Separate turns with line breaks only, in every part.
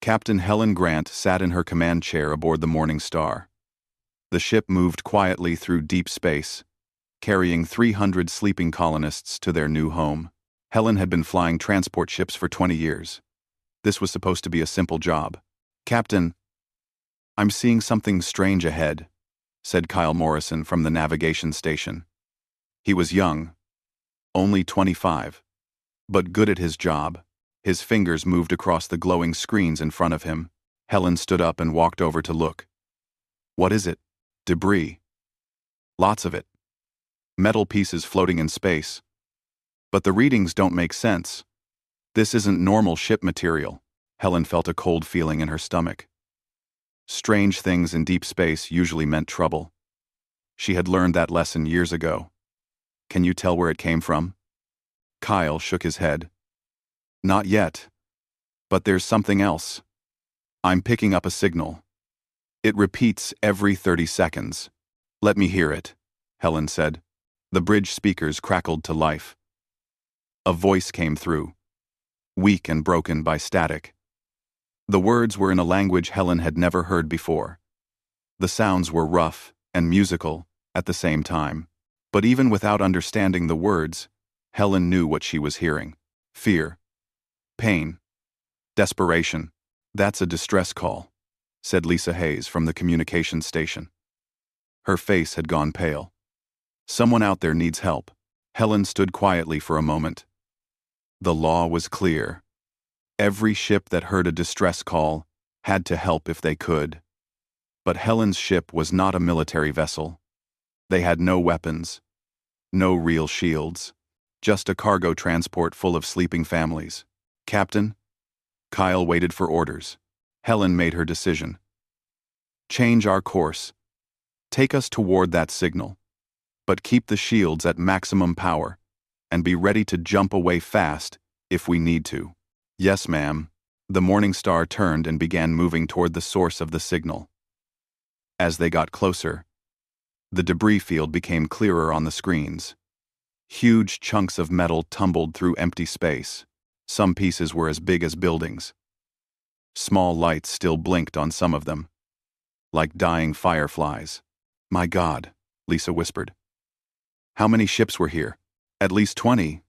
Captain Helen Grant sat in her command chair aboard the Morning Star. The ship moved quietly through deep space, carrying 300 sleeping colonists to their new home. Helen had been flying transport ships for 20 years. This was supposed to be a simple job. "Captain, I'm seeing something strange ahead," said Kyle Morrison from the navigation station. He was young, only 25, but good at his job. His fingers moved across the glowing screens in front of him. Helen stood up and walked over to look. "What is it?" "Debris. Lots of it. Metal pieces floating in space. But the readings don't make sense. This isn't normal ship material." Helen felt a cold feeling in her stomach. Strange things in deep space usually meant trouble. She had learned that lesson years ago. "Can you tell where it came from?" Kyle shook his head. "Not yet. But there's something else. I'm picking up a signal. It repeats every 30 seconds. "Let me hear it," Helen said. The bridge speakers crackled to life. A voice came through, weak and broken by static. The words were in a language Helen had never heard before. The sounds were rough and musical at the same time. But even without understanding the words, Helen knew what she was hearing. Fear. Pain. Desperation. "That's a distress call," said Lisa Hayes from the communications station. Her face had gone pale. "Someone out there needs help." Helen stood quietly for a moment. The law was clear. Every ship that heard a distress call had to help if they could. But Helen's ship was not a military vessel. They had no weapons, no real shields, just a cargo transport full of sleeping families. "Captain?" Kyle waited for orders. Helen made her decision. "Change our course. Take us toward that signal. But keep the shields at maximum power, and be ready to jump away fast if we need to." "Yes, ma'am." The Morning Star turned and began moving toward the source of the signal. As they got closer, the debris field became clearer on the screens. Huge chunks of metal tumbled through empty space. Some pieces were as big as buildings. Small lights still blinked on some of them, like dying fireflies. "My God," Lisa whispered. "How many ships were here?" "At least 20.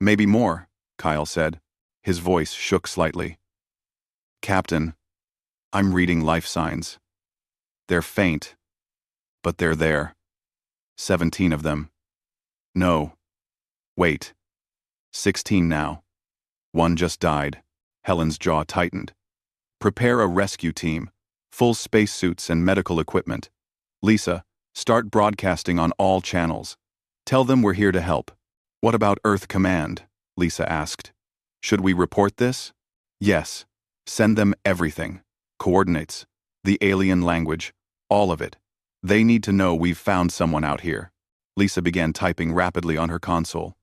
Maybe more," Kyle said. His voice shook slightly. "Captain, I'm reading life signs. They're faint, but they're there. 17 of them. No. Wait. 16 now. One just died." Helen's jaw tightened. "Prepare a rescue team, full spacesuits and medical equipment. Lisa, start broadcasting on all channels. Tell them we're here to help." "What about Earth Command?" Lisa asked. "Should we report this?" "Yes. Send them everything. Coordinates, the alien language, all of it. They need to know we've found someone out here." Lisa began typing rapidly on her console.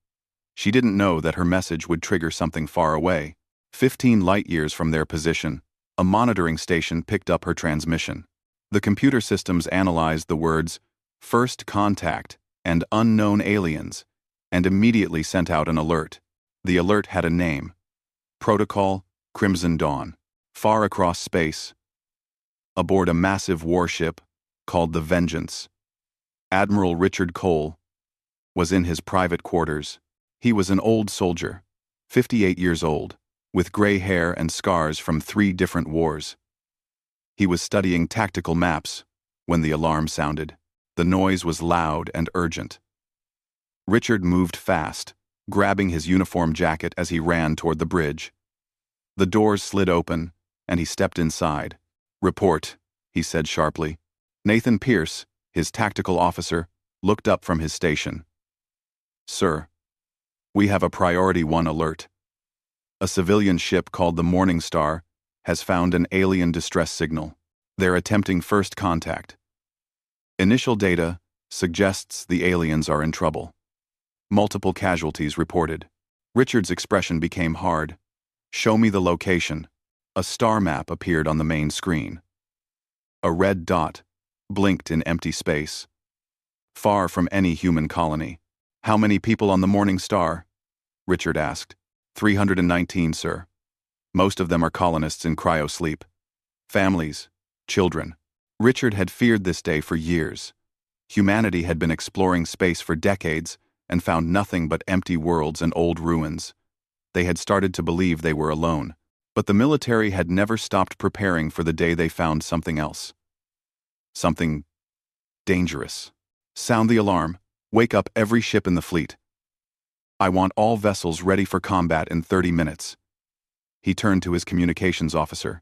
She didn't know that her message would trigger something far away. 15 light-years from their position, a monitoring station picked up her transmission. The computer systems analyzed the words, "First Contact" and "Unknown Aliens," and immediately sent out an alert. The alert had a name. Protocol Crimson Dawn. Far across space, aboard a massive warship called the Vengeance, Admiral Richard Cole was in his private quarters. He was an old soldier, 58 years old, with gray hair and scars from 3 different wars. He was studying tactical maps when the alarm sounded. The noise was loud and urgent. Richard moved fast, grabbing his uniform jacket as he ran toward the bridge. The doors slid open, and he stepped inside. "Report," he said sharply. Nathan Pierce, his tactical officer, looked up from his station. "Sir, we have a Priority 1 alert. A civilian ship called the Morning Star has found an alien distress signal. They're attempting first contact. Initial data suggests the aliens are in trouble. Multiple casualties reported." Richard's expression became hard. "Show me the location." A star map appeared on the main screen. A red dot blinked in empty space, far from any human colony. "How many people on the Morning Star?" Richard asked. 319, sir. Most of them are colonists in cryosleep. Families, children. Richard had feared this day for years. Humanity had been exploring space for decades and found nothing but empty worlds and old ruins. They had started to believe they were alone, but the military had never stopped preparing for the day they found something else. Something dangerous. Sound the alarm. Wake up every ship in the fleet. I want all vessels ready for combat in 30 minutes. He turned to his communications officer.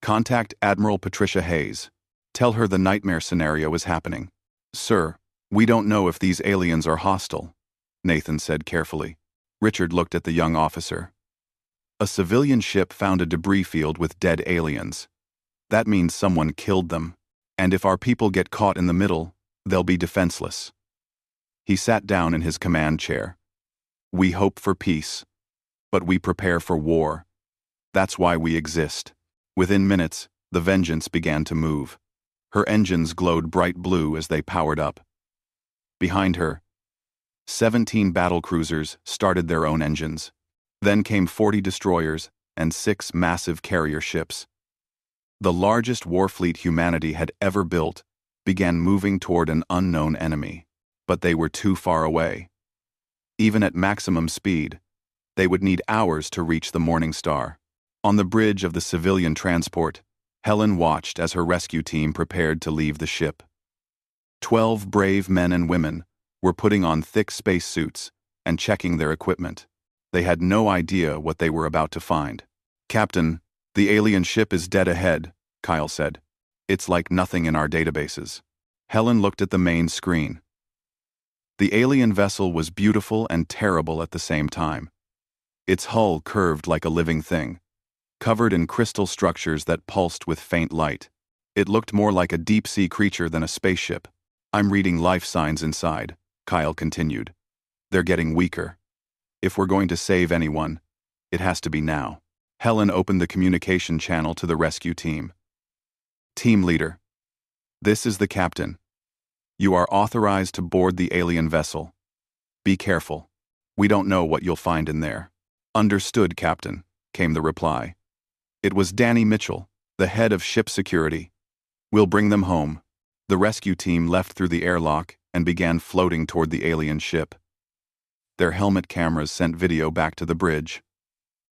Contact Admiral Patricia Hayes. Tell her the nightmare scenario is happening. Sir, we don't know if these aliens are hostile, Nathan said carefully. Richard looked at the young officer. A civilian ship found a debris field with dead aliens. That means someone killed them. And if our people get caught in the middle, they'll be defenseless. He sat down in his command chair. We hope for peace, but we prepare for war. That's why we exist. Within minutes, the Vengeance began to move. Her engines glowed bright blue as they powered up. Behind her, 17 battlecruisers started their own engines. Then came 40 destroyers and 6 massive carrier ships. The largest war fleet humanity had ever built began moving toward an unknown enemy, but they were too far away. Even at maximum speed, they would need hours to reach the Morning Star. On the bridge of the civilian transport, Helen watched as her rescue team prepared to leave the ship. 12 brave men and women were putting on thick space suits and checking their equipment. They had no idea what they were about to find. Captain, the alien ship is dead ahead, Kyle said. It's like nothing in our databases. Helen looked at the main screen. The alien vessel was beautiful and terrible at the same time. Its hull curved like a living thing, covered in crystal structures that pulsed with faint light. It looked more like a deep-sea creature than a spaceship. I'm reading life signs inside, Kyle continued. They're getting weaker. If we're going to save anyone, it has to be now. Helen opened the communication channel to the rescue team. Team leader. This is the captain. You are authorized to board the alien vessel. Be careful. We don't know what you'll find in there. Understood, Captain, came the reply. It was Danny Mitchell, the head of ship security. We'll bring them home. The rescue team left through the airlock and began floating toward the alien ship. Their helmet cameras sent video back to the bridge.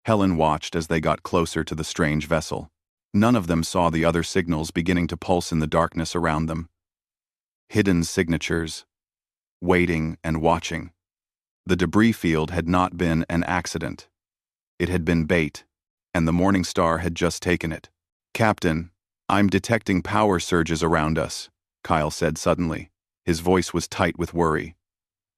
Helen watched as they got closer to the strange vessel. None of them saw the other signals beginning to pulse in the darkness around them. Hidden signatures. Waiting and watching. The debris field had not been an accident. It had been bait, and the Morning Star had just taken it. Captain, I'm detecting power surges around us, Kyle said suddenly. His voice was tight with worry.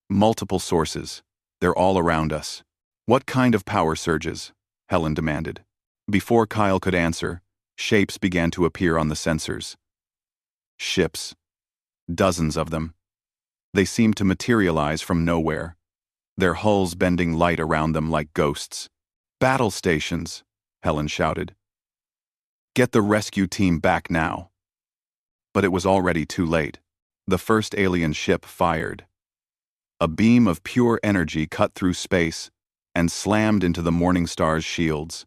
Multiple sources. They're all around us. What kind of power surges? Helen demanded. Before Kyle could answer, shapes began to appear on the sensors. Ships. Dozens of them. They seemed to materialize from nowhere, their hulls bending light around them like ghosts. Battle stations, Helen shouted. Get the rescue team back now. But it was already too late. The first alien ship fired. A beam of pure energy cut through space and slammed into the Morning Star's shields.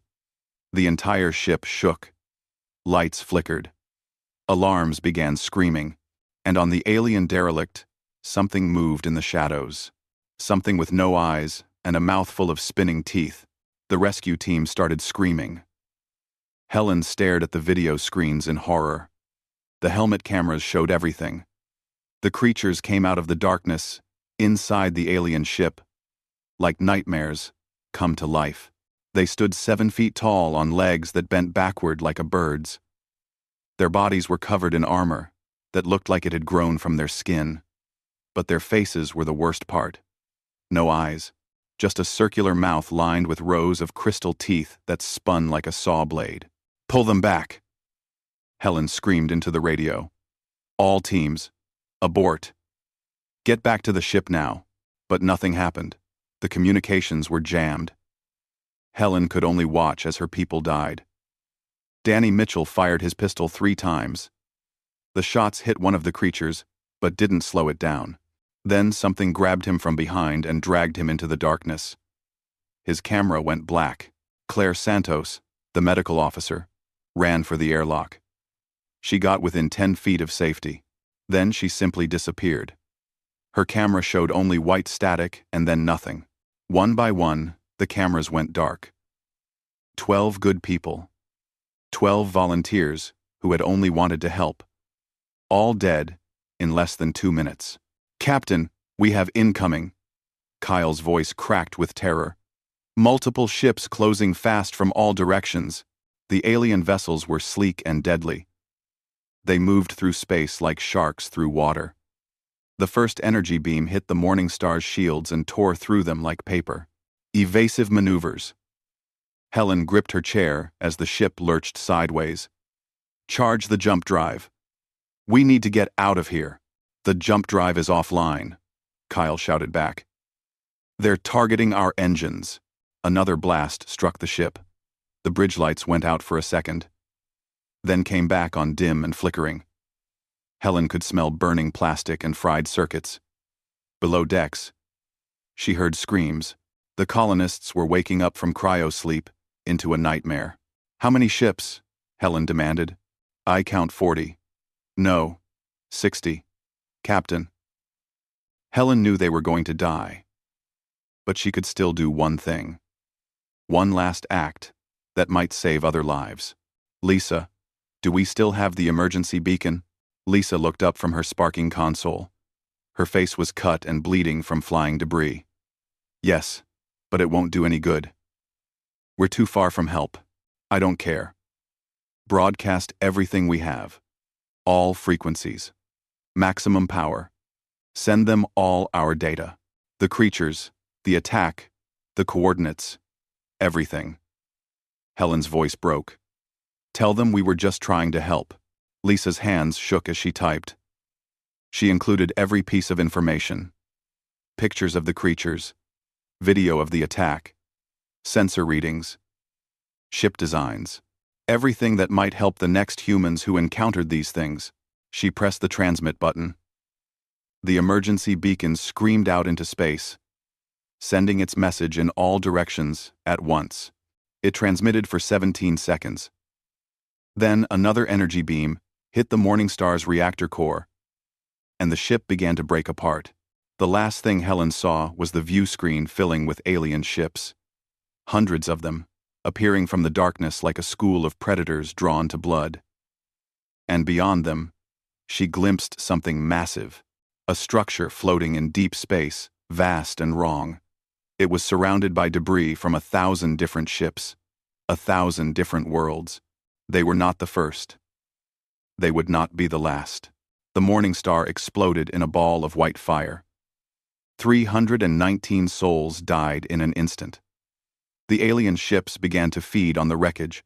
The entire ship shook. Lights flickered. Alarms began screaming, and on the alien derelict, something moved in the shadows. Something with no eyes and a mouthful of spinning teeth. The rescue team started screaming. Helen stared at the video screens in horror. The helmet cameras showed everything. The creatures came out of the darkness, inside the alien ship, like nightmares, come to life. They stood 7 feet tall on legs that bent backward like a bird's. Their bodies were covered in armor that looked like it had grown from their skin. But their faces were the worst part. No eyes, just a circular mouth lined with rows of crystal teeth that spun like a saw blade. Pull them back! Helen screamed into the radio. All teams, abort. Get back to the ship now. But nothing happened. The communications were jammed. Helen could only watch as her people died. Danny Mitchell fired his pistol 3 times. The shots hit one of the creatures, but didn't slow it down. Then something grabbed him from behind and dragged him into the darkness. His camera went black. Claire Santos, the medical officer, ran for the airlock. She got within 10 feet of safety. Then she simply disappeared. Her camera showed only white static and then nothing. One by one, the cameras went dark. 12 good people. 12 volunteers who had only wanted to help. All dead in less than 2 minutes. "Captain, we have incoming." Kyle's voice cracked with terror. Multiple ships closing fast from all directions. The alien vessels were sleek and deadly. They moved through space like sharks through water. The first energy beam hit the Morningstar's shields and tore through them like paper. Evasive maneuvers. Helen gripped her chair as the ship lurched sideways. "Charge the jump drive. We need to get out of here." "The jump drive is offline," Kyle shouted back. "They're targeting our engines." Another blast struck the ship. The bridge lights went out for a second, then came back on dim and flickering. Helen could smell burning plastic and fried circuits. Below decks, she heard screams. The colonists were waking up from cryo-sleep into a nightmare. "How many ships?" Helen demanded. "I count 40. "No, 60. Captain." Helen knew they were going to die, but she could still do one thing. One last act that might save other lives. "Lisa, do we still have the emergency beacon?" Lisa looked up from her sparking console. Her face was cut and bleeding from flying debris. "Yes, but it won't do any good. We're too far from help. I don't care. Broadcast everything we have. All frequencies. Maximum power. Send them all our data. The creatures, the attack, the coordinates, everything." Helen's voice broke. "Tell them we were just trying to help." Lisa's hands shook as she typed. She included every piece of information. Pictures of the creatures, video of the attack, sensor readings, ship designs, everything that might help the next humans who encountered these things. She pressed the transmit button. The emergency beacon screamed out into space, sending its message in all directions at once. It transmitted for 17 seconds. Then another energy beam hit the Morningstar's reactor core, and the ship began to break apart. The last thing Helen saw was the view screen filling with alien ships. Hundreds of them, appearing from the darkness like a school of predators drawn to blood. And beyond them, she glimpsed something massive, a structure floating in deep space, vast and wrong. It was surrounded by debris from 1,000 different ships, 1,000 different worlds. They were not the first. They would not be the last. The Morningstar exploded in a ball of white fire. 319 souls died in an instant. The alien ships began to feed on the wreckage,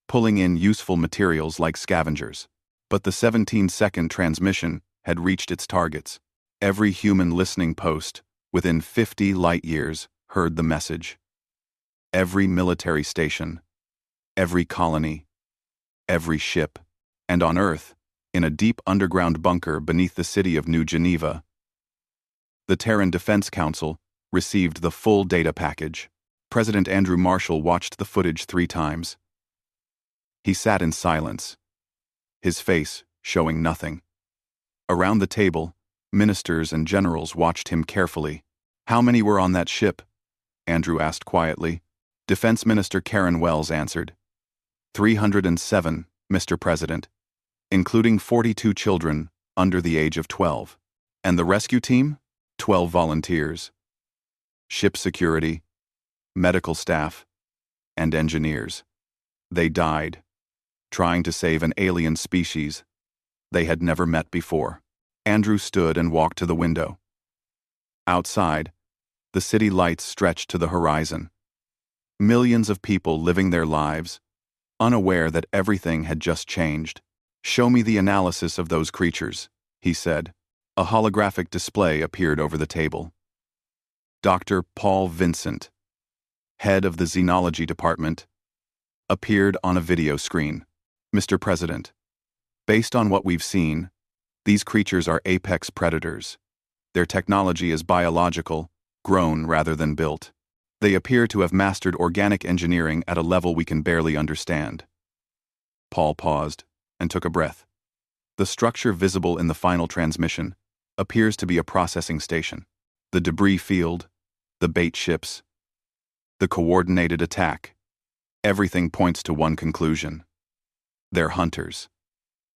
pulling in useful materials like scavengers. But the 17-second transmission had reached its targets. Every human listening post, within 50 light-years, heard the message. Every military station, every colony, every ship, and on Earth, in a deep underground bunker beneath the city of New Geneva, the Terran Defense Council received the full data package. President Andrew Marshall watched the footage 3 times. He sat in silence, his face showing nothing. Around the table, ministers and generals watched him carefully. "How many were on that ship?" Andrew asked quietly. Defense Minister Karen Wells answered. 307, Mr. President, including 42 children under the age of 12. And the rescue team? 12 volunteers. Ship security, medical staff, and engineers. They died, trying to save an alien species they had never met before. Andrew stood and walked to the window. Outside, the city lights stretched to the horizon. Millions of people living their lives, unaware that everything had just changed. "Show me the analysis of those creatures," he said. A holographic display appeared over the table. Dr. Paul Vincent, head of the Xenology Department, appeared on a video screen. "Mr. President, based on what we've seen, these creatures are apex predators. Their technology is biological, grown rather than built. They appear to have mastered organic engineering at a level we can barely understand. Paul paused and took a breath. The structure visible in the final transmission appears to be a processing station. The debris field, the bait ships, the coordinated attack. Everything points to one conclusion. They're hunters.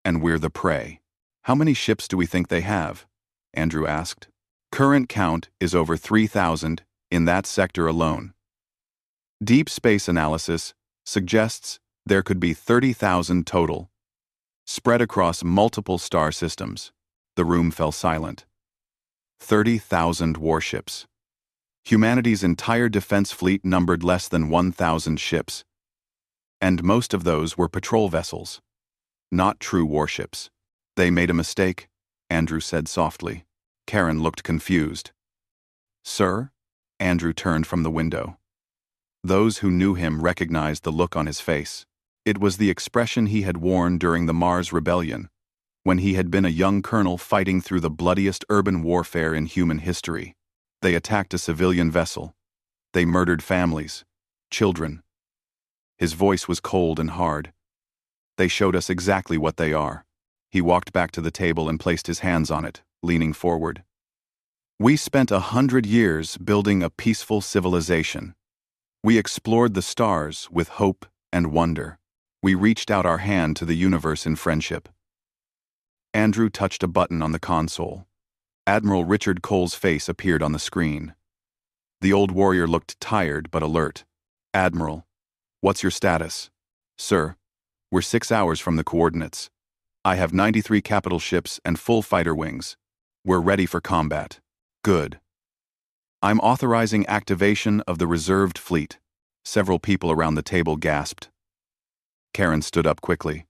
And we're the prey. How many ships do we think they have? Andrew asked. Current count is over 3,000 in that sector alone. Deep space analysis suggests there could be 30,000 total, spread across multiple star systems. The room fell silent. 30,000 warships. Humanity's entire defense fleet numbered less than 1,000 ships. And most of those were patrol vessels, not true warships. They made a mistake, Andrew said softly. Karen looked confused. Sir? Andrew turned from the window. Those who knew him recognized the look on his face. It was the expression he had worn during the Mars Rebellion, when he had been a young colonel fighting through the bloodiest urban warfare in human history. They attacked a civilian vessel. They murdered families, children. His voice was cold and hard. They showed us exactly what they are. He walked back to the table and placed his hands on it, leaning forward. We spent 100 years building a peaceful civilization. We explored the stars with hope and wonder. We reached out our hand to the universe in friendship. Andrew touched a button on the console. Admiral Richard Cole's face appeared on the screen. The old warrior looked tired but alert. Admiral, what's your status? Sir, we're 6 hours from the coordinates. I have 93 capital ships and full fighter wings. We're ready for combat. Good. I'm authorizing activation of the reserved fleet. Several people around the table gasped. Karen stood up quickly.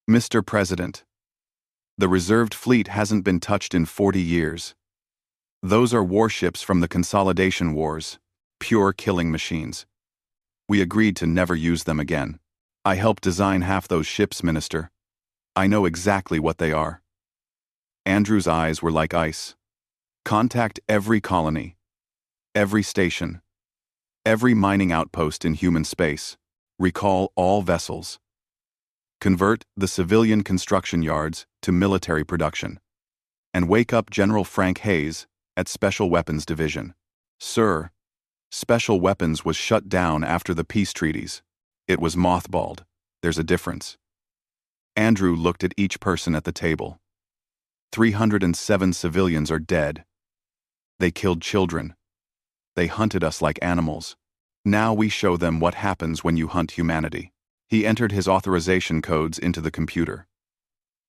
Mr. President, the reserved fleet hasn't been touched in 40 years. Those are warships from the Consolidation Wars, pure killing machines. We agreed to never use them again. I helped design half those ships, Minister. I know exactly what they are. Andrew's eyes were like ice. Contact every colony, every station, every mining outpost in human space. Recall all vessels. Convert the civilian construction yards to military production. And wake up General Frank Hayes at Special Weapons Division. Sir, Special Weapons was shut down after the peace treaties. It was mothballed. There's a difference. Andrew looked at each person at the table. 307 civilians are dead. They killed children. They hunted us like animals. Now we show them what happens when you hunt humanity. He entered his authorization codes into the computer.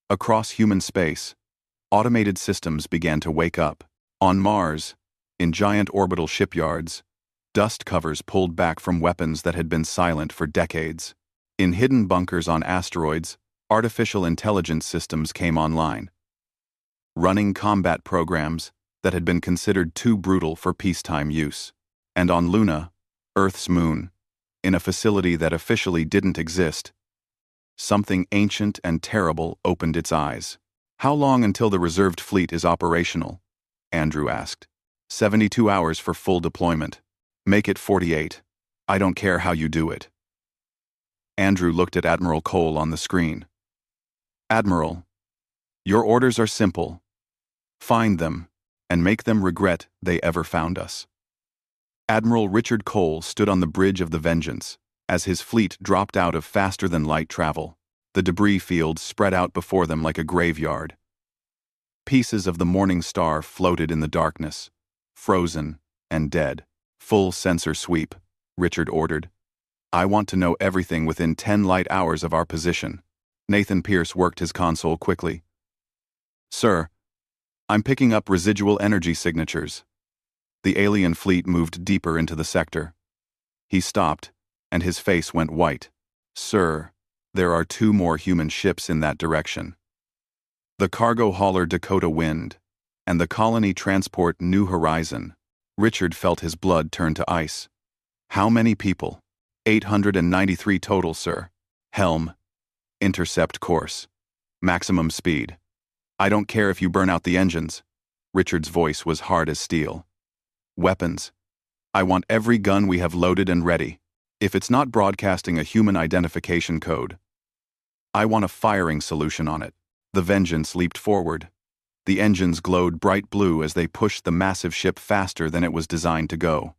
Across human space, automated systems began to wake up. On Mars, in giant orbital shipyards, dust covers pulled back from weapons that had been silent for decades. In hidden bunkers on asteroids, artificial intelligence systems came online, running combat programs that had been considered too brutal for peacetime use. And on Luna, Earth's moon, in a facility that officially didn't exist, something ancient and terrible opened its eyes. How long until the reserved fleet is operational? Andrew asked. 72 hours for full deployment. Make it 48. I don't care how you do it. Andrew looked at Admiral Cole on the screen. Admiral, your orders are simple. Find them, and make them regret they ever found us. Admiral Richard Cole stood on the bridge of the Vengeance as his fleet dropped out of faster-than-light travel. The debris field spread out before them like a graveyard. Pieces of the morning star floated in the darkness, frozen and dead. Full sensor sweep, Richard ordered. I want to know everything within 10 light hours of our position. Nathan Pierce worked his console quickly. Sir, I'm picking up residual energy signatures. The alien fleet moved deeper into the sector. He stopped, and his face went white. Sir, there are 2 more human ships in that direction. The cargo hauler Dakota Wind, and the colony transport New Horizon. Richard felt his blood turn to ice. How many people? 893 total, sir. Helm. Intercept course. Maximum speed. I don't care if you burn out the engines. Richard's voice was hard as steel. Weapons. I want every gun we have loaded and ready. If it's not broadcasting a human identification code, I want a firing solution on it." The Vengeance leaped forward. The engines glowed bright blue as they pushed the massive ship faster than it was designed to go.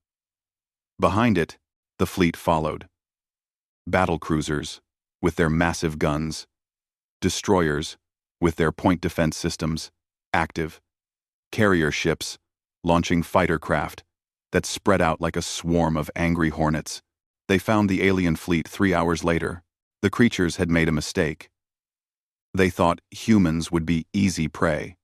Behind it, the fleet followed. Battle cruisers, with their massive guns. Destroyers, with their point defense systems, active. Carrier ships, launching fighter craft, that spread out like a swarm of angry hornets. They found the alien fleet 3 hours later. The creatures had made a mistake. They thought humans would be easy prey.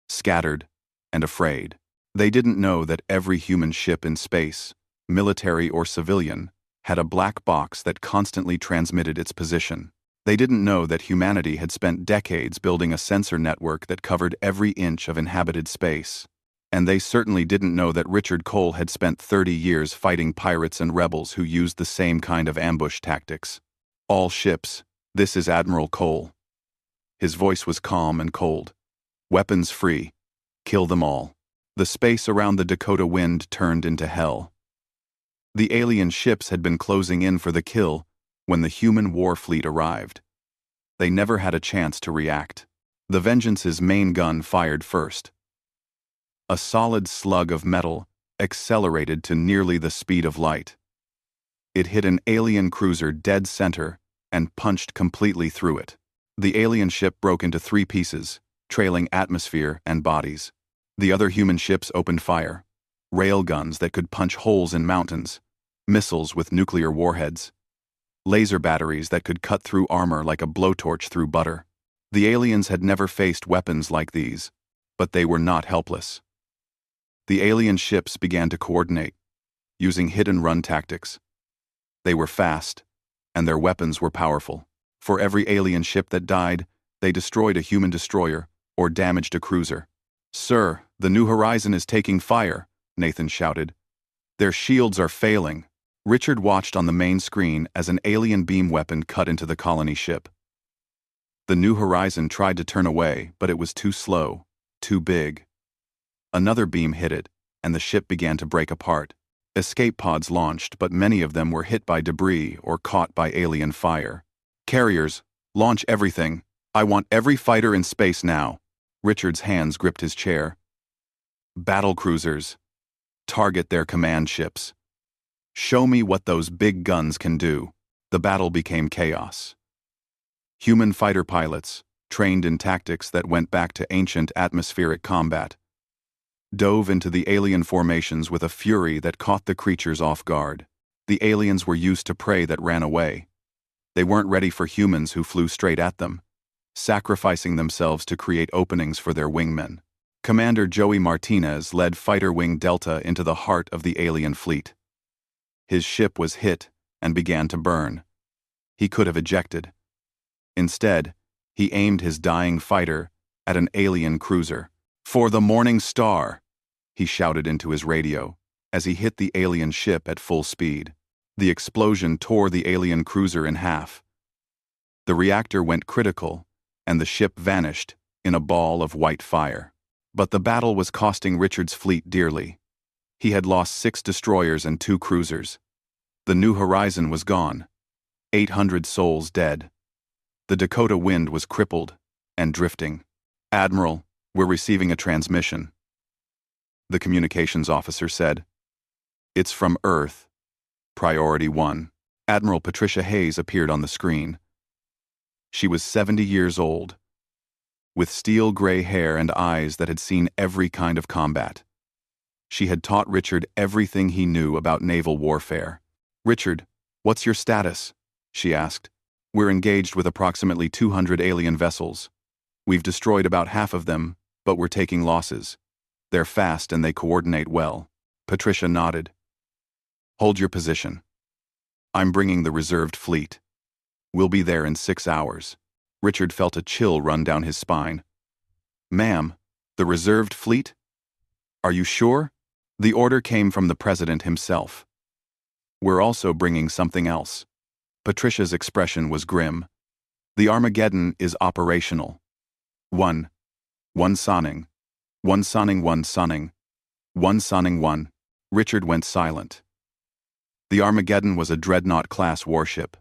Scattered and afraid. They didn't know that every human ship in space, military or civilian, had a black box that constantly transmitted its position. They didn't know that humanity had spent decades building a sensor network that covered every inch of inhabited space. And they certainly didn't know that Richard Cole had spent 30 years fighting pirates and rebels who used the same kind of ambush tactics. "All ships, this is Admiral Cole." His voice was calm and cold. "Weapons free. Kill them all." The space around the Dakota Wind turned into hell. The alien ships had been closing in for the kill when the human war fleet arrived. They never had a chance to react. The Vengeance's main gun fired first. A solid slug of metal accelerated to nearly the speed of light. It hit an alien cruiser dead center and punched completely through it. The alien ship broke into 3 pieces, trailing atmosphere and bodies. The other human ships opened fire. Railguns that could punch holes in mountains, missiles with nuclear warheads, laser batteries that could cut through armor like a blowtorch through butter. The aliens had never faced weapons like these, but they were not helpless. The alien ships began to coordinate, using hit-and-run tactics. They were fast, and their weapons were powerful. For every alien ship that died, they destroyed a human destroyer or damaged a cruiser. "Sir, the New Horizon is taking fire," Nathan shouted. "Their shields are failing." Richard watched on the main screen as an alien beam weapon cut into the colony ship. The New Horizon tried to turn away, but it was too slow, too big. Another beam hit it, and the ship began to break apart. Escape pods launched, but many of them were hit by debris or caught by alien fire. "Carriers, launch everything. I want every fighter in space now." Richard's hands gripped his chair. "Battle cruisers. Target their command ships. Show me what those big guns can do." The battle became chaos. Human fighter pilots, trained in tactics that went back to ancient atmospheric combat, dove into the alien formations with a fury that caught the creatures off guard. The aliens were used to prey that ran away. They weren't ready for humans who flew straight at them, sacrificing themselves to create openings for their wingmen. Commander Joey Martinez led Fighter Wing Delta into the heart of the alien fleet. His ship was hit and began to burn. He could have ejected. Instead, he aimed his dying fighter at an alien cruiser. "For the Morning Star," he shouted into his radio as he hit the alien ship at full speed. The explosion tore the alien cruiser in half. The reactor went critical, and the ship vanished in a ball of white fire. But the battle was costing Richard's fleet dearly. He had lost 6 destroyers and 2 cruisers. The New Horizon was gone, 800 souls dead. The Dakota Wind was crippled and drifting. "Admiral, we're receiving a transmission," the communications officer said. "It's from Earth. Priority 1. Admiral Patricia Hayes appeared on the screen. She was 70 years old, with steel gray hair and eyes that had seen every kind of combat. She had taught Richard everything he knew about naval warfare. "Richard, what's your status?" she asked. "We're engaged with approximately 200 alien vessels. We've destroyed about half of them, but we're taking losses. They're fast and they coordinate well." Patricia nodded. "Hold your position. I'm bringing the reserved fleet. We'll be there in 6 hours." Richard felt a chill run down his spine. "Ma'am, the reserved fleet? Are you sure?" The order came from the president himself. "We're also bringing something else." Patricia's expression was grim. "The Armageddon is operational. One sonning. One sonning, one sonning. One sonning, one." Richard went silent. The Armageddon was a dreadnought-class warship,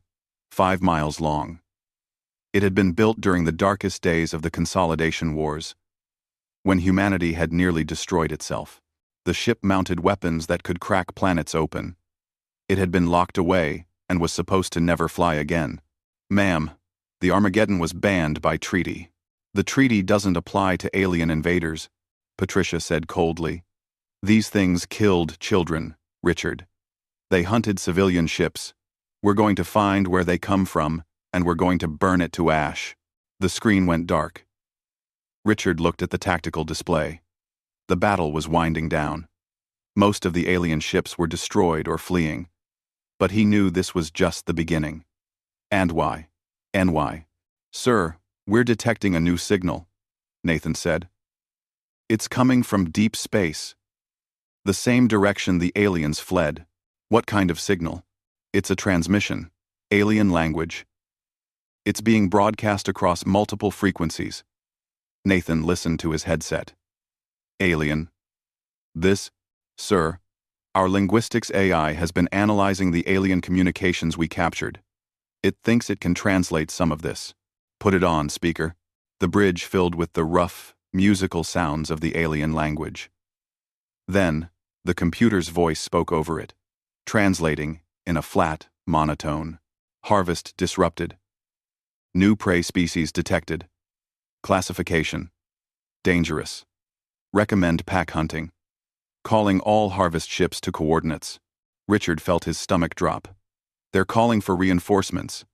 5 miles long. It had been built during the darkest days of the Consolidation Wars, when humanity had nearly destroyed itself. The ship mounted weapons that could crack planets open. It had been locked away and was supposed to never fly again. Ma'am, the Armageddon was banned by treaty. The treaty doesn't apply to alien invaders, Patricia said coldly. These things killed children, Richard. They hunted civilian ships. We're going to find where they come from, and we're going to burn it to ash. The screen went dark. Richard looked at the tactical display. The battle was winding down. Most of the alien ships were destroyed or fleeing. But he knew this was just the beginning. And why? Sir, we're detecting a new signal, Nathan said. It's coming from deep space. The same direction the aliens fled. What kind of signal? It's a transmission. Alien language. It's being broadcast across multiple frequencies. Nathan listened to his headset. Alien. This, sir, our linguistics AI has been analyzing the alien communications we captured. It thinks it can translate some of this. Put it on, speaker. The bridge filled with the rough, musical sounds of the alien language. Then, the computer's voice spoke over it, translating in a flat monotone. Harvest disrupted. New prey species detected. Classification. Dangerous. Recommend pack hunting. Calling all harvest ships to coordinates. Richard felt his stomach drop. They're calling for reinforcements.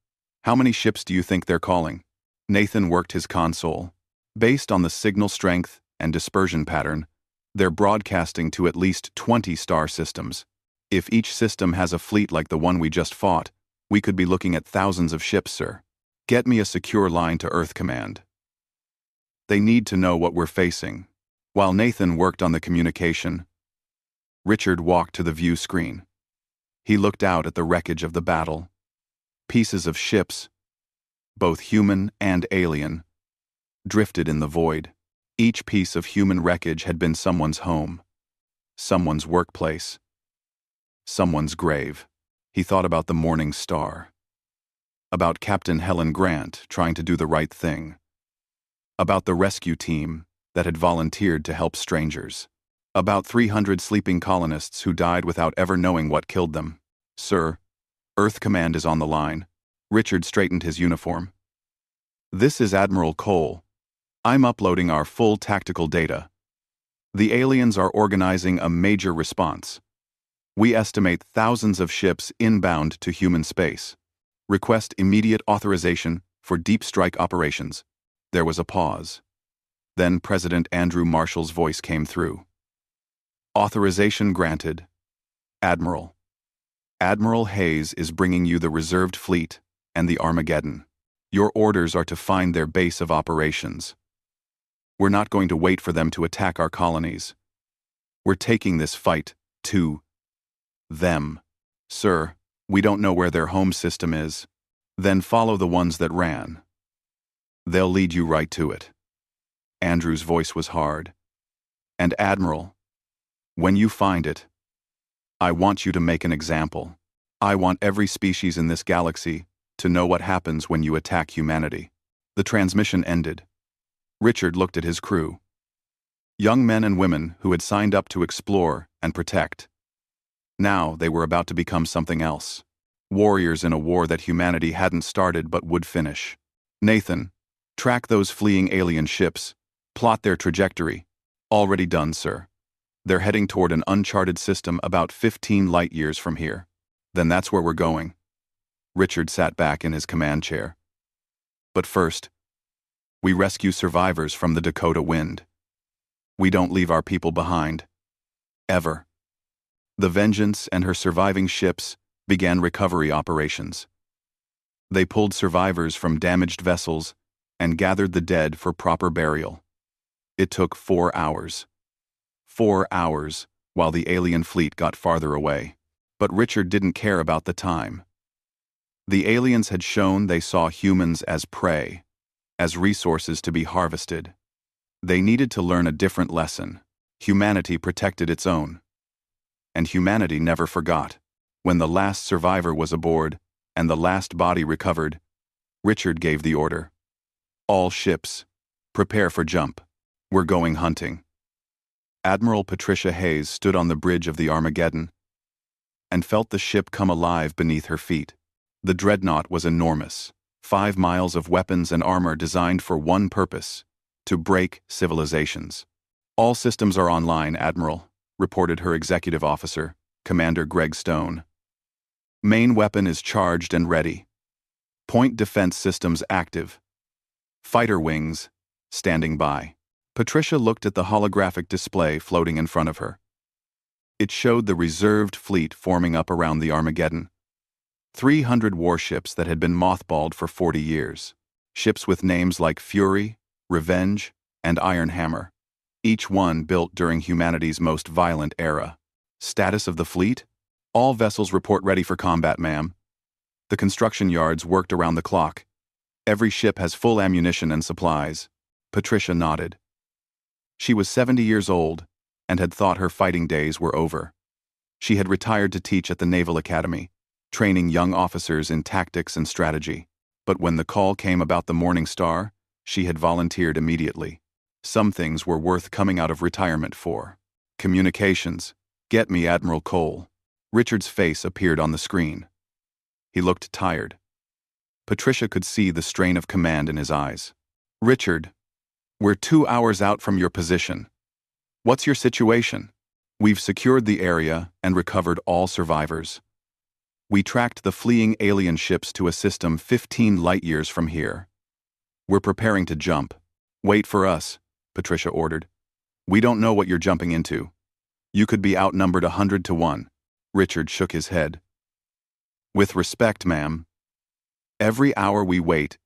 How many ships do you think they're calling? Nathan worked his console. Based on the signal strength and dispersion pattern, they're broadcasting to at least 20 star systems. If each system has a fleet like the one we just fought, we could be looking at thousands of ships, sir. Get me a secure line to Earth Command. They need to know what we're facing. While Nathan worked on the communication, Richard walked to the view screen. He looked out at the wreckage of the battle. Pieces of ships, both human and alien, drifted in the void. Each piece of human wreckage had been someone's home, someone's workplace, someone's grave. He thought about the Morning Star, about Captain Helen Grant trying to do the right thing, about the rescue team that had volunteered to help strangers, about 300 sleeping colonists who died without ever knowing what killed them. Sir, Earth Command is on the line. Richard straightened his uniform. This is Admiral Cole. I'm uploading our full tactical data. The aliens are organizing a major response. We estimate thousands of ships inbound to human space. Request immediate authorization for deep strike operations. There was a pause. Then President Andrew Marshall's voice came through. Authorization granted. Admiral. Admiral Hayes is bringing you the reserved fleet and the Armageddon. Your orders are to find their base of operations. We're not going to wait for them to attack our colonies. We're taking this fight to them. Sir, we don't know where their home system is. Then follow the ones that ran. They'll lead you right to it. Andrew's voice was hard. And Admiral, when you find it, I want you to make an example. I want every species in this galaxy to know what happens when you attack humanity. The transmission ended. Richard looked at his crew. Young men and women who had signed up to explore and protect. Now they were about to become something else. Warriors in a war that humanity hadn't started but would finish. Nathan, track those fleeing alien ships. Plot their trajectory. Already done, sir. They're heading toward an uncharted system about 15 light years from here. Then that's where we're going. Richard sat back in his command chair. But first, we rescue survivors from the Dakota Wind. We don't leave our people behind. Ever. The Vengeance and her surviving ships began recovery operations. They pulled survivors from damaged vessels and gathered the dead for proper burial. It took 4 hours. 4 hours while the alien fleet got farther away. But Richard didn't care about the time. The aliens had shown they saw humans as prey, as resources to be harvested. They needed to learn a different lesson. Humanity protected its own. and humanity never forgot. When the last survivor was aboard, and the last body recovered, Richard gave the order. All ships, prepare for jump. We're going hunting. Admiral Patricia Hayes stood on the bridge of the Armageddon and felt the ship come alive beneath her feet. The dreadnought was enormous, 5 miles of weapons and armor designed for one purpose: to break civilizations. All systems are online, Admiral, reported her executive officer, Commander Greg Stone. Main weapon is charged and ready. Point defense systems active. Fighter wings, standing by. Patricia looked at the holographic display floating in front of her. It showed the reserved fleet forming up around the Armageddon. 300 warships that had been mothballed for 40 years. Ships with names like Fury, Revenge, and Iron Hammer. Each one built during humanity's most violent era. Status of the fleet? All vessels report ready for combat, ma'am. The construction yards worked around the clock. Every ship has full ammunition and supplies. Patricia nodded. She was 70 years old and had thought her fighting days were over. She had retired to teach at the Naval Academy, training young officers in tactics and strategy. But when the call came about the Morning Star, she had volunteered immediately. Some things were worth coming out of retirement for. Communications. Get me Admiral Cole. Richard's face appeared on the screen. He looked tired. Patricia could see the strain of command in his eyes. Richard, we're 2 hours out from your position. What's your situation? We've secured the area and recovered all survivors. We tracked the fleeing alien ships to a system 15 light-years from here. We're preparing to jump. Wait for us, Patricia ordered. We don't know what you're jumping into. You could be outnumbered 100 to 1. Richard shook his head. With respect, ma'am. Every hour we wait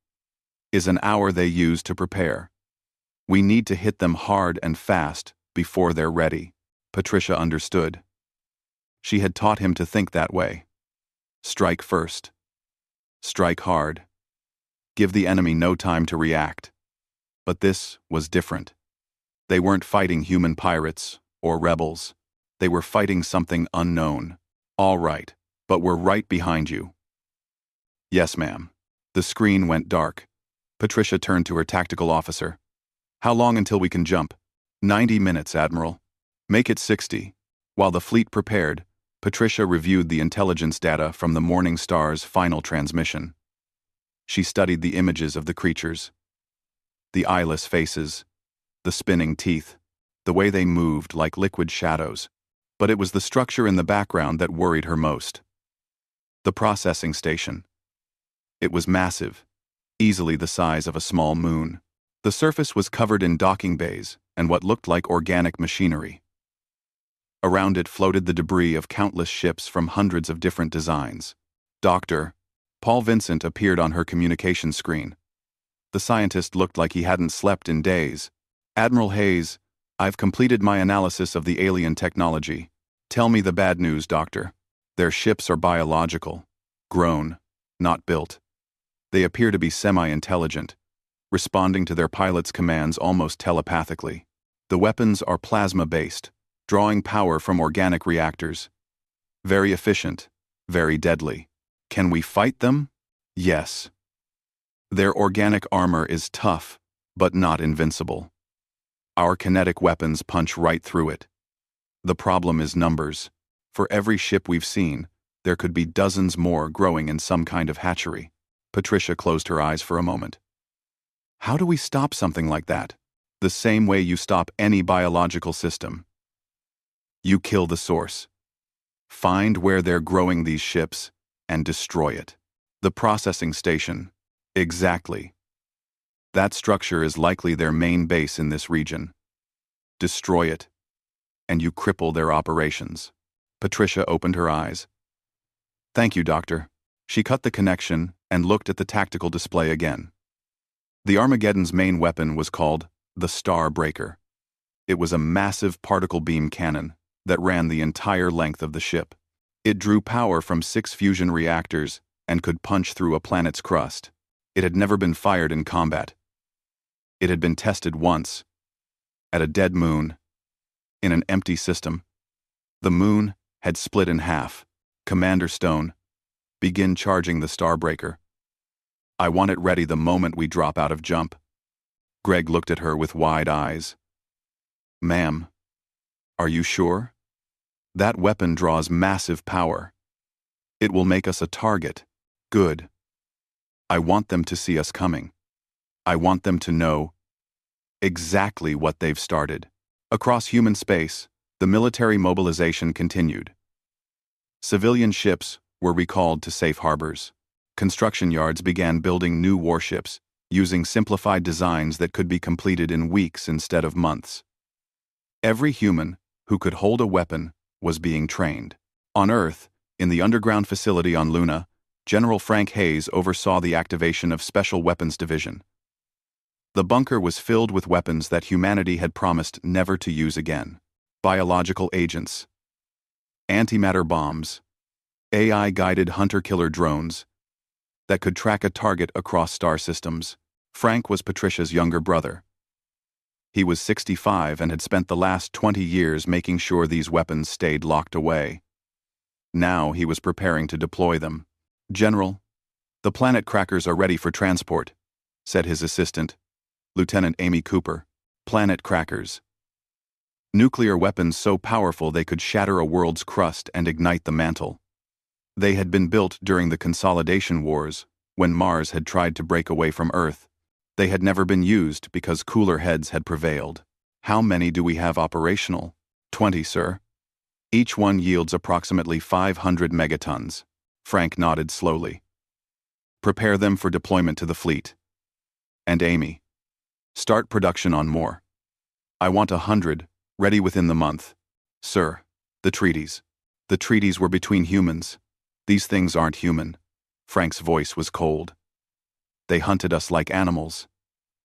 is an hour they use to prepare. We need to hit them hard and fast before they're ready. Patricia understood. She had taught him to think that way. Strike first. Strike hard. Give the enemy no time to react. But this was different. They weren't fighting human pirates or rebels. They were fighting something unknown. All right, but we're right behind you. Yes, ma'am. The screen went dark. Patricia turned to her tactical officer. How long until we can jump? 90 minutes, Admiral. Make it 60. While the fleet prepared, Patricia reviewed the intelligence data from the Morning Star's final transmission. She studied the images of the creatures. The eyeless faces, the spinning teeth, the way they moved like liquid shadows. But it was the structure in the background that worried her most. The processing station. It was massive, easily the size of a small moon. The surface was covered in docking bays and what looked like organic machinery. Around it floated the debris of countless ships from hundreds of different designs. Dr. Paul Vincent appeared on her communication screen. The scientist looked like he hadn't slept in days. Admiral Hayes, I've completed my analysis of the alien technology. Tell me the bad news, Doctor. Their ships are biological, grown, not built. They appear to be semi-intelligent, responding to their pilots' commands almost telepathically. The weapons are plasma-based, drawing power from organic reactors. Very efficient, very deadly. Can we fight them? Yes. Their organic armor is tough, but not invincible. Our kinetic weapons punch right through it. The problem is numbers. For every ship we've seen, there could be dozens more growing in some kind of hatchery. Patricia closed her eyes for a moment. How do we stop something like that? The same way you stop any biological system. You kill the source. Find where they're growing these ships and destroy it. The processing station. Exactly. That structure is likely their main base in this region. Destroy it, and you cripple their operations. Patricia opened her eyes. Thank you, Doctor. She cut the connection and looked at the tactical display again. The Armageddon's main weapon was called the Star Breaker. It was a massive particle beam cannon that ran the entire length of the ship. It drew power from 6 fusion reactors and could punch through a planet's crust. It had never been fired in combat. It had been tested once, at a dead moon, in an empty system. The moon had split in half. Commander Stone, begin charging the Starbreaker. I want it ready the moment we drop out of jump. Greg looked at her with wide eyes. Ma'am, are you sure? That weapon draws massive power. It will make us a target. Good. I want them to see us coming. I want them to know exactly what they've started. Across human space, the military mobilization continued. Civilian ships were recalled to safe harbors. Construction yards began building new warships, using simplified designs that could be completed in weeks instead of months. Every human who could hold a weapon was being trained. On Earth, in the underground facility on Luna, General Frank Hayes oversaw the activation of Special Weapons Division. The bunker was filled with weapons that humanity had promised never to use again. Biological agents, antimatter bombs, AI-guided hunter-killer drones that could track a target across star systems. Frank was Patricia's younger brother. He was 65 and had spent the last 20 years making sure these weapons stayed locked away. Now he was preparing to deploy them. General, the planet crackers are ready for transport, said his assistant, Lieutenant Amy Cooper. Planet crackers. Nuclear weapons so powerful they could shatter a world's crust and ignite the mantle. They had been built during the Consolidation Wars, when Mars had tried to break away from Earth. They had never been used because cooler heads had prevailed. How many do we have operational? 20, sir. Each one yields approximately 500 megatons. Frank nodded slowly. Prepare them for deployment to the fleet. And Amy, start production on more. I want 100, ready within the month. Sir, the treaties. The treaties were between humans. These things aren't human. Frank's voice was cold. They hunted us like animals.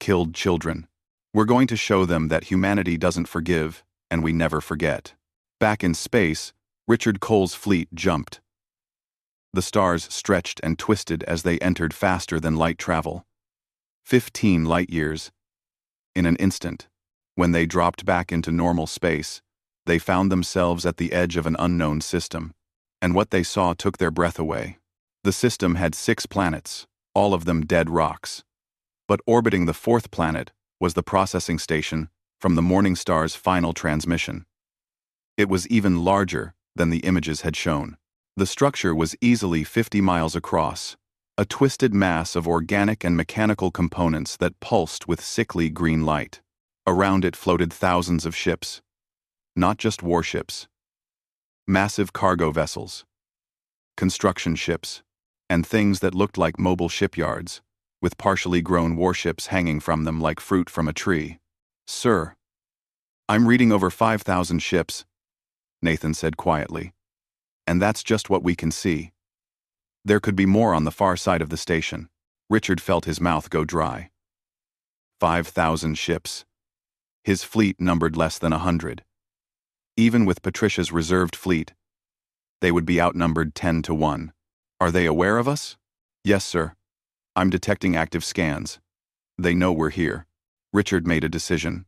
Killed children. We're going to show them that humanity doesn't forgive, and we never forget. Back in space, Richard Cole's fleet jumped. The stars stretched and twisted as they entered faster than light travel. 15 light years. In an instant, when they dropped back into normal space, they found themselves at the edge of an unknown system, and what they saw took their breath away. The system had 6 planets, all of them dead rocks. But orbiting the 4th planet was the processing station from the Morning Star's final transmission. It was even larger than the images had shown. The structure was easily 50 miles across, a twisted mass of organic and mechanical components that pulsed with sickly green light. Around it floated thousands of ships. Not just warships. Massive cargo vessels, construction ships, and things that looked like mobile shipyards, with partially grown warships hanging from them like fruit from a tree. Sir, I'm reading over 5,000 ships, Nathan said quietly. And that's just what we can see. There could be more on the far side of the station. Richard felt his mouth go dry. 5,000 ships. His fleet numbered less than 100. Even with Patricia's reserved fleet, they would be outnumbered 10 to 1. Are they aware of us? Yes, sir. I'm detecting active scans. They know we're here. Richard made a decision.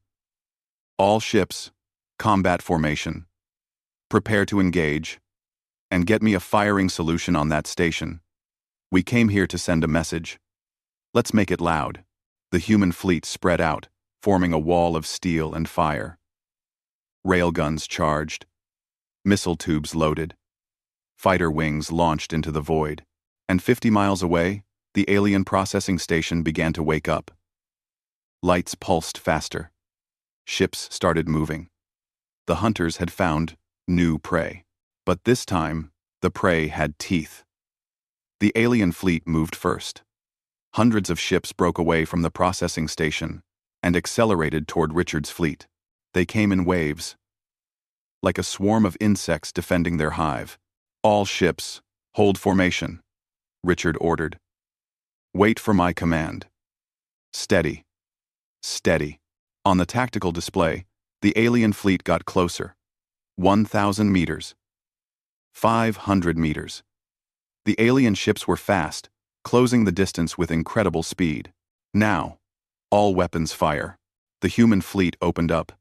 All ships, combat formation. Prepare to engage. And get me a firing solution on that station. We came here to send a message. Let's make it loud. The human fleet spread out, forming a wall of steel and fire. Railguns charged. Missile tubes loaded. Fighter wings launched into the void. And 50 miles away, the alien processing station began to wake up. Lights pulsed faster. Ships started moving. The hunters had found new prey. But this time, the prey had teeth. The alien fleet moved first. Hundreds of ships broke away from the processing station and accelerated toward Richard's fleet. They came in waves, like a swarm of insects defending their hive. All ships, hold formation, Richard ordered. Wait for my command. Steady. Steady. On the tactical display, the alien fleet got closer. 1,000 meters. 500 meters. The alien ships were fast, closing the distance with incredible speed. Now, all weapons fire. The human fleet opened up.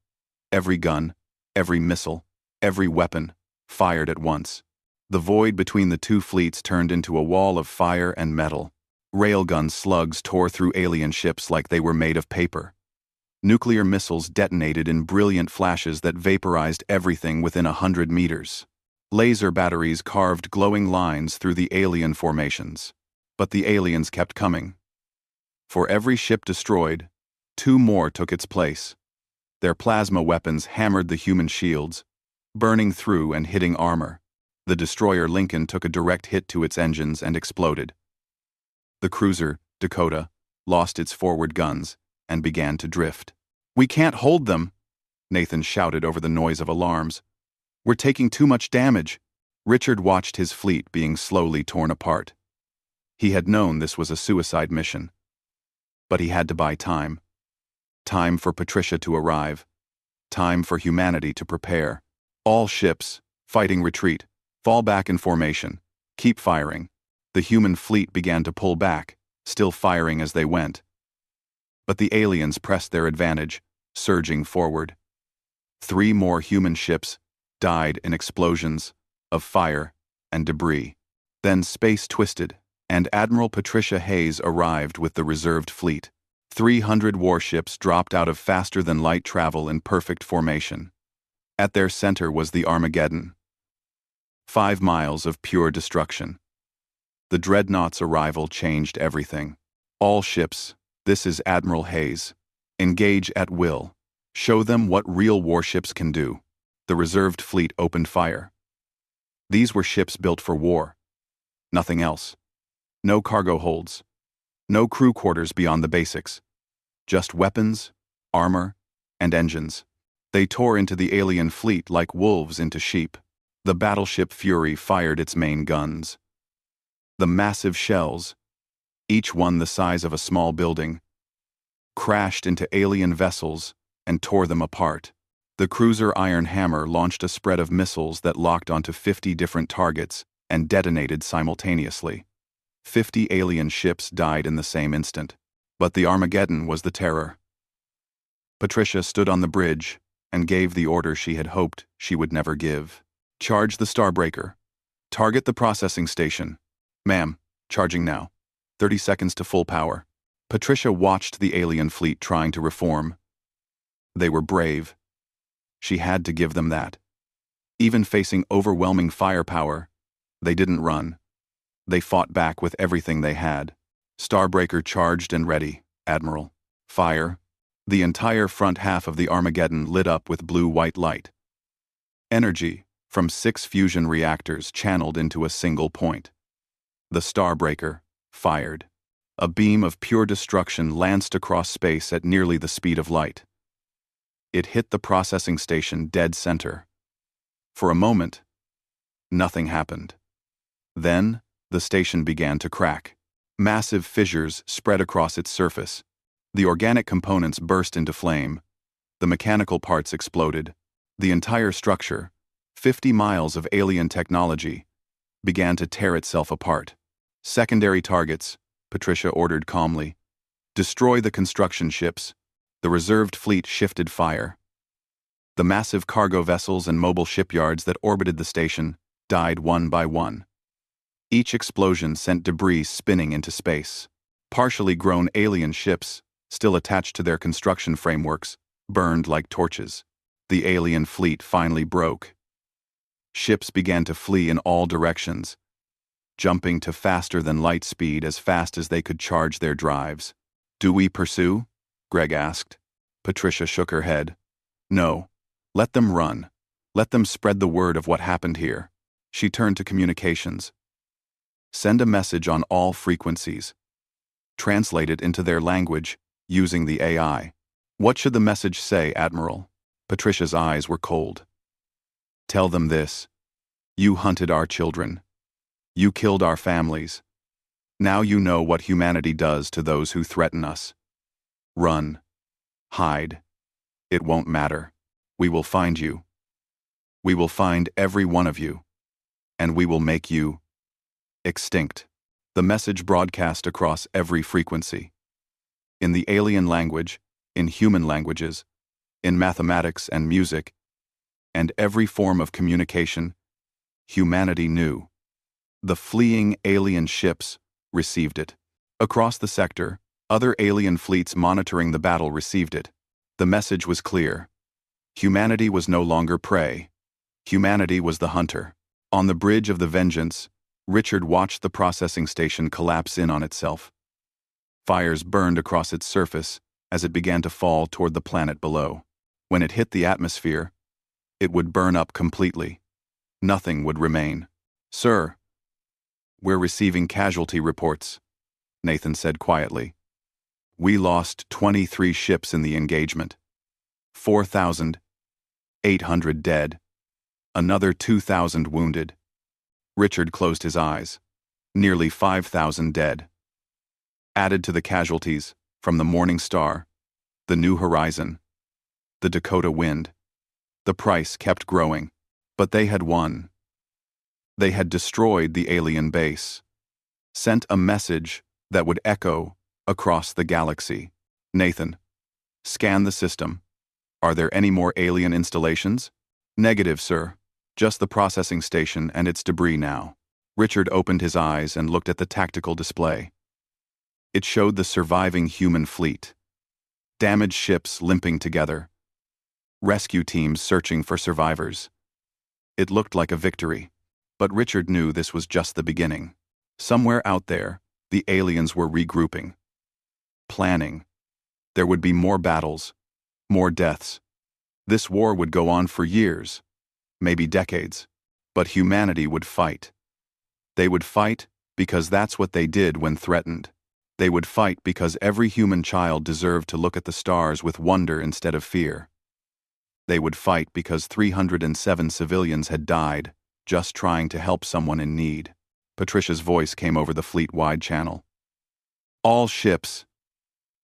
Every gun, every missile, every weapon, fired at once. The void between the two fleets turned into a wall of fire and metal. Railgun slugs tore through alien ships like they were made of paper. Nuclear missiles detonated in brilliant flashes that vaporized everything within 100 meters. Laser batteries carved glowing lines through the alien formations. But the aliens kept coming. For every ship destroyed, 2 more took its place. Their plasma weapons hammered the human shields, burning through and hitting armor. The destroyer Lincoln took a direct hit to its engines and exploded. The cruiser, Dakota, lost its forward guns and began to drift. "We can't hold them," Nathan shouted over the noise of alarms. "We're taking too much damage." Richard watched his fleet being slowly torn apart. He had known this was a suicide mission. But he had to buy time. Time for Patricia to arrive. Time for humanity to prepare. All ships, fighting retreat, fall back in formation, keep firing. The human fleet began to pull back, still firing as they went. But the aliens pressed their advantage, surging forward. 3 more human ships died in explosions of fire and debris. Then space twisted, and Admiral Patricia Hayes arrived with the reserved fleet. 300 warships dropped out of faster-than-light travel in perfect formation. At their center was the Armageddon. 5 miles of pure destruction. The dreadnought's arrival changed everything. All ships, this is Admiral Hayes. Engage at will. Show them what real warships can do. The reserved fleet opened fire. These were ships built for war. Nothing else. No cargo holds. No crew quarters beyond the basics. Just weapons, armor, and engines. They tore into the alien fleet like wolves into sheep. The battleship Fury fired its main guns. The massive shells, each one the size of a small building, crashed into alien vessels and tore them apart. The cruiser Iron Hammer launched a spread of missiles that locked onto 50 different targets and detonated simultaneously. 50 alien ships died in the same instant. But the Armageddon was the terror. Patricia stood on the bridge and gave the order she had hoped she would never give. "Charge the Starbreaker. Target the processing station." "Ma'am, charging now. 30 seconds to full power." Patricia watched the alien fleet trying to reform. They were brave. She had to give them that. Even facing overwhelming firepower, they didn't run. They fought back with everything they had. "Starbreaker charged and ready, Admiral." Fire. The entire front half of the Armageddon lit up with blue-white light. Energy from 6 fusion reactors channeled into a single point. The Starbreaker fired. A beam of pure destruction lanced across space at nearly the speed of light. It hit the processing station dead center. For a moment, nothing happened. Then, the station began to crack. Massive fissures spread across its surface. The organic components burst into flame. The mechanical parts exploded. The entire structure, 50 miles of alien technology, began to tear itself apart. "Secondary targets," Patricia ordered calmly. "Destroy the construction ships." The reserved fleet shifted fire. The massive cargo vessels and mobile shipyards that orbited the station died one by one. Each explosion sent debris spinning into space. Partially grown alien ships, still attached to their construction frameworks, burned like torches. The alien fleet finally broke. Ships began to flee in all directions, jumping to faster-than-light speed as fast as they could charge their drives. "Do we pursue?" Greg asked. Patricia shook her head. "No. Let them run. Let them spread the word of what happened here." She turned to communications. "Send a message on all frequencies. Translate it into their language, using the AI. What should the message say, Admiral?" Patricia's eyes were cold. "Tell them this. You hunted our children. You killed our families. Now you know what humanity does to those who threaten us. Run. Hide. It won't matter. We will find you. We will find every one of you. And we will make you extinct." The message broadcast across every frequency. In the alien language, in human languages, in mathematics and music, and every form of communication Humanity knew. The fleeing alien ships received it. Across the sector, other alien fleets monitoring the battle received it. The message was clear. Humanity was no longer prey. Humanity was the hunter. On the bridge of the Vengeance, Richard watched the processing station collapse in on itself. Fires burned across its surface as it began to fall toward the planet below. When it hit the atmosphere, it would burn up completely. Nothing would remain. "Sir, we're receiving casualty reports," Nathan said quietly. "We lost 23 ships in the engagement. 4,800 dead. Another 2,000 wounded." Richard closed his eyes. Nearly 5,000 dead. Added to the casualties from the Morning Star, the New Horizon, the Dakota Wind. The price kept growing, but they had won. They had destroyed the alien base, sent a message that would echo across the galaxy. "Nathan, scan the system. Are there any more alien installations?" "Negative, sir. Just the processing station and its debris now." Richard opened his eyes and looked at the tactical display. It showed the surviving human fleet. Damaged ships limping together. Rescue teams searching for survivors. It looked like a victory, but Richard knew this was just the beginning. Somewhere out there, the aliens were regrouping. Planning. There would be more battles, more deaths. This war would go on for years, maybe decades, but humanity would fight. They would fight because that's what they did when threatened. They would fight because every human child deserved to look at the stars with wonder instead of fear. They would fight because 307 civilians had died just trying to help someone in need. Patricia's voice came over the fleet-wide channel. "All ships.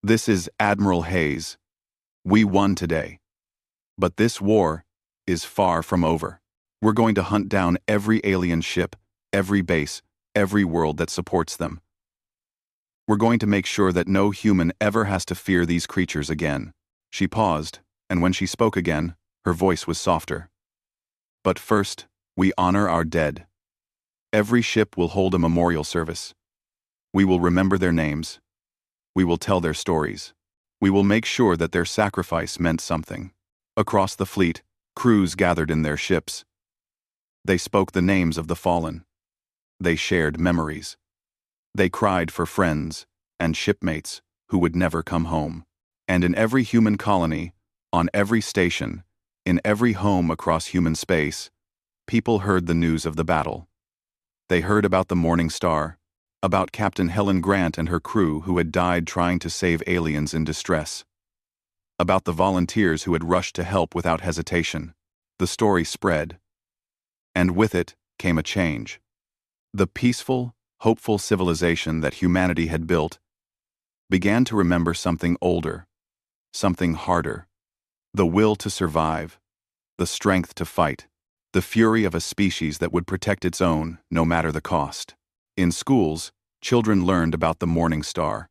This is Admiral Hayes. We won today. But this war is far from over. We're going to hunt down every alien ship, every base, every world that supports them. We're going to make sure that no human ever has to fear these creatures again." She paused, and when she spoke again, her voice was softer. "But first, we honor our dead. Every ship will hold a memorial service. We will remember their names. We will tell their stories. We will make sure that their sacrifice meant something." Across the fleet, crews gathered in their ships. They spoke the names of the fallen. They shared memories. They cried for friends and shipmates who would never come home. And in every human colony, on every station, in every home across human space, people heard the news of the battle. They heard about the Morning Star, about Captain Helen Grant and her crew who had died trying to save aliens in distress, about the volunteers who had rushed to help without hesitation. The story spread, and with it came a change. The peaceful, hopeful civilization that humanity had built began to remember something older, something harder: the will to survive, the strength to fight, the fury of a species that would protect its own no matter the cost. In schools, children learned about the Morning Star.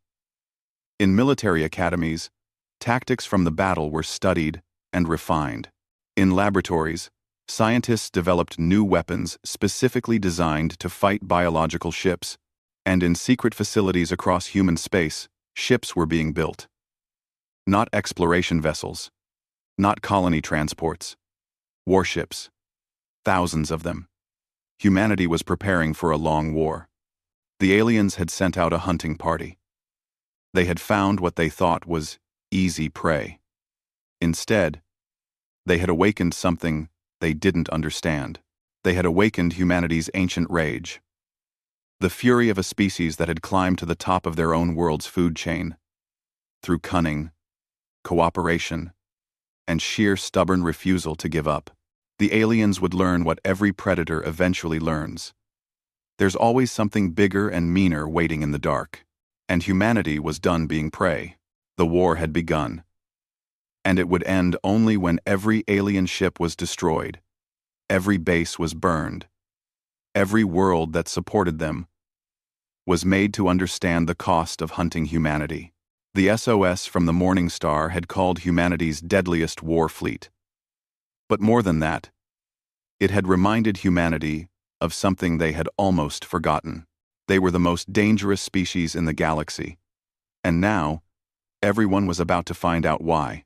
In military academies, tactics from the battle were studied and refined. In laboratories, scientists developed new weapons specifically designed to fight biological ships, and in secret facilities across human space, ships were being built. Not exploration vessels, not colony transports, warships. Thousands of them. Humanity was preparing for a long war. The aliens had sent out a hunting party. They had found what they thought was easy prey. Instead, they had awakened something they didn't understand. They had awakened humanity's ancient rage. The fury of a species that had climbed to the top of their own world's food chain. Through cunning, cooperation, and sheer stubborn refusal to give up. The aliens would learn what every predator eventually learns. There's always something bigger and meaner waiting in the dark. And humanity was done being prey. The war had begun. And it would end only when every alien ship was destroyed, every base was burned, every world that supported them was made to understand the cost of hunting humanity. The SOS from the Morning Star had called humanity's deadliest war fleet. But more than that, it had reminded humanity of something they had almost forgotten. They were the most dangerous species in the galaxy. And now, everyone was about to find out why.